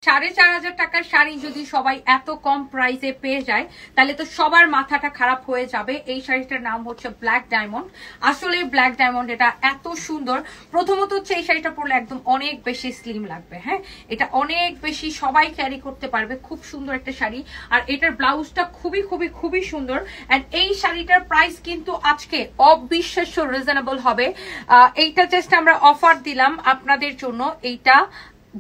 4,500 টাকার শাড়ি যদি সবাই এত কম প্রাইসে পেয়ে যায় তাহলে তো সবার মাথাটা খারাপ হয়ে যাবে। এই শাড়িটার নাম হচ্ছে ব্ল্যাক ডায়মন্ড। আসলে ব্ল্যাক ডায়মন্ড এটা এত সুন্দর। প্রথমত হচ্ছে এই শাড়িটা পরলে একদম অনেক বেশি স্লিম লাগবে। হ্যাঁ, এটা অনেক বেশি সবাই ক্যারি করতে পারবে। খুব সুন্দর একটা শাড়ি, আর এটার ব্লাউজটা খুবই খুবই খুবই সুন্দর। এন্ড এই শাড়িটার প্রাইস কিন্তু আজকে অবিশ্বাস্য রিজনেবল হবে। এইটা জাস্ট আমরা অফার দিলাম আপনাদের জন্য। এইটা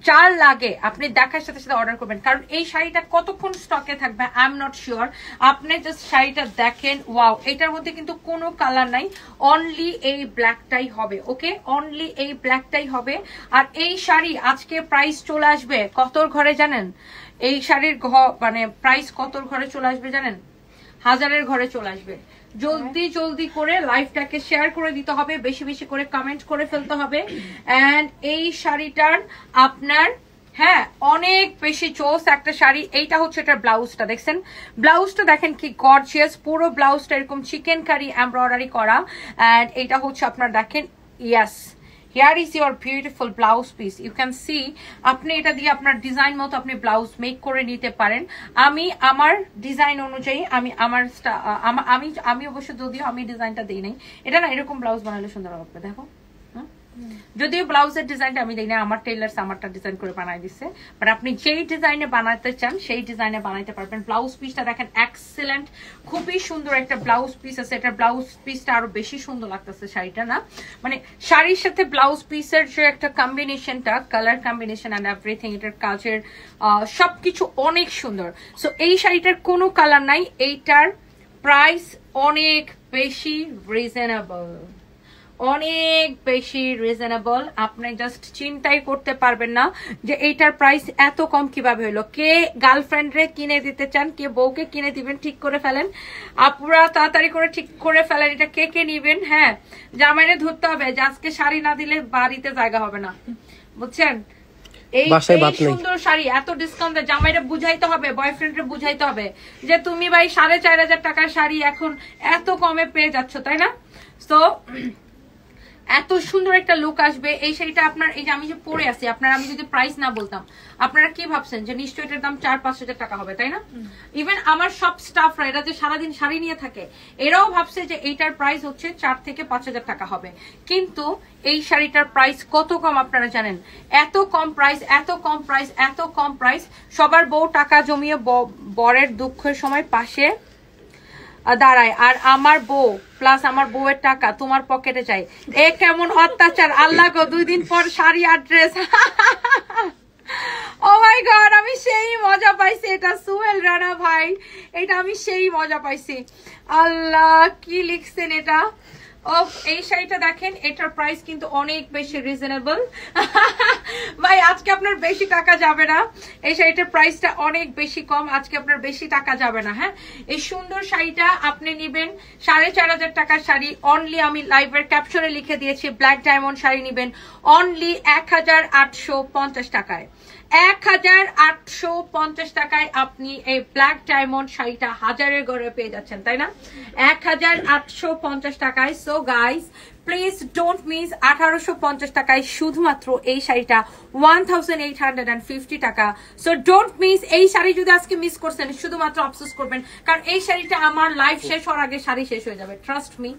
যার লাগে আপনি দেখার সাথে সাথে অর্ডার করবেন, কারণ এই শাড়িটা কতক্ষণ স্টকে থাকবে আই এম নট শিওর। আপনি জাস্ট শাড়িটা দেখেন, ওয়াও, এটার মধ্যে কিন্তু কোনো কালার নাই, অনলি এই ব্ল্যাকটাই হবে। ওকে, অনলি এই ব্ল্যাকটাই হবে। আর এই শাড়ি আজকে প্রাইস চলে আসবে কতর ঘরে জানেন? এই শাড়ির মানে প্রাইস কতর ঘরে চলে আসবে জানেন? 1000-এর ঘরে চলে আসবে। জলদি জলদি করে লাইভটাকে শেয়ার করে দিতে হবে, বেশি বেশি করে কমেন্ট করে ফেলতে হবে। এন্ড এই শাড়িটার আপনার হ্যাঁ অনেক বেশি চোস একটা শাড়ি। এইটা হচ্ছে এটার ব্লাউজটা, দেখছেন? ব্লাউজটা দেখেন কি গর্জিয়াস, পুরো ব্লাউজটা এরকম চিকেন কারি এমব্রয়ডারি করা। এন্ড এইটা হচ্ছে আপনার দেখেন, ইয়াস, here is your beautiful blouse piece. You can see আপনি এটা দিয়ে আপনার ডিজাইন মতো আপনি ব্লাউজ মেক করে নিতে পারেন। আমি আমার ডিজাইন অনুযায়ী আমি অবশ্য যদিও আমি ডিজাইনটা দিই নাই, এটা না এরকম ব্লাউজ বানালে সুন্দর হবে। দেখো, যদিও ব্লাউজের ডিজাইনটা আমি দিই না, আমার টেইলার্স আমারটা ডিজাইন করে বানাই দিচ্ছে, বাট আপনি যেই ডিজাইনে বানাতে চান সেই ডিজাইনে বানাইতে পারবেন। ব্লাউজ পিসটা দেখেন এক্সেলেন্ট, খুবই সুন্দর একটা ব্লাউজ পিস আছে। এটা ব্লাউজ পিসটা আরো বেশি সুন্দর লাগতেছে শাড়িটা, না মানে শাড়ির সাথে ব্লাউজ পিসের যে একটা কম্বিনেশনটা, কালার কম্বিনেশন এন্ড এভরিথিং, এটার কাজের সবকিছু অনেক সুন্দর। সো এই শাড়িটার কোনো কালার নাই। এইটার প্রাইস অনেক বেশি রিজনেবল, অনেক বেশি রিজনেবল। আপনি জাস্ট চিন্তাই করতে পারবেন না যে এইটার প্রাইস এত কম কিভাবে হলো। কে গার্লফ্রেন্ডরে কিনে দিতে চান, কে বউকে কিনে দিবেন, ঠিক করে ফেলেন আপুরা, তাড়াতাড়ি করে ঠিক করে ফেলেন। এটা কে কে নিবেন? হ্যাঁ, জামাইরে ধরতে হবে যে আজকে শাড়ি না দিলে বাড়িতে জায়গা হবে না, বুঝছেন? এই সুন্দর শাড়ি এত ডিসকাউন্টে জামাইরে বুঝাইতে হবে, বয়ফ্রেন্ডরে বুঝাইতে হবে যে তুমি ভাই 4,500 টাকার শাড়ি এখন এত কমে পেয়ে যাচ্ছ, তাই না? তো এত সুন্দর একটা লুক আসবে এই শাড়িটা। আপনার এই যে আমি যে পরে আছি, আপনার আমি যদি প্রাইস না বলতাম আপনারা কি ভাবছেন যে নিশ্চয়ই এটার দাম 4-5 হাজার টাকা হবে, তাই না? ইভেন আমার সব স্টাফরা, এরা যে সারাদিন শাড়ি নিয়ে থাকে, এরাও ভাবছে যে এইটার প্রাইস হচ্ছে 4 থেকে 5 হাজার টাকা হবে। কিন্তু এই শাড়িটার প্রাইস কত কম আপনারা জানেন? এত কম প্রাইস, এত কম প্রাইস, এত কম প্রাইস। সবার বউ টাকা জমিয়ে বরের দুঃখের সময় পাশে দাঁড়ায়, আর আমার বউ প্লাস আমার বউয়ের টাকা তোমার পকেটে যায়। এ কেমন অত্যাচার! আল্লাহ গো, 2 দিন পর শাড়ি আর ড্রেস। ও মাই গড, আমি সেই মজা পাইছি। এটা সুহেল রানা ভাই, এটা আমি সেই মজা পাইছি। আল্লাহ, কি লিখছেন এটা? এই শাড়িটা দেখেন, এটার প্রাইস কিন্তু অনেক বেশি রিজনেবল। ভাই আজকে আপনার বেশি টাকা যাবে না, এই শাড়িটার প্রাইসটা অনেক বেশি কম, আজকে আপনার বেশি টাকা যাবে না। হ্যাঁ, এই সুন্দর শাড়িটা আপনি নিবেন 4,500 টাকার শাড়ি অনলি, আমি লাইভের ক্যাপশনে লিখে দিয়েছি, ব্ল্যাক ডায়মন্ড শাড়ি নিবেন অনলি 1,850 টাকায়। 1,850 টাকায় আপনি এই ব্ল্যাক ডায়মন্ড শাড়িটা 1000-এর ঘরে পেয়ে যাচ্ছেন, তাই না? 1,850 টাকায়। So guys please don't miss, 1850 টাকায় শুধুমাত্র এই শাড়িটা 1850 টাকা। So don't miss. এই শাড়ি যদি আজকে মিস করছেন শুধুমাত্র আফসোস করবেন, কারণ এই শাড়িটা আমার লাইফ শেষ হওয়ার আগে শাড়ি শেষ হয়ে যাবে, ট্রাস্ট মি।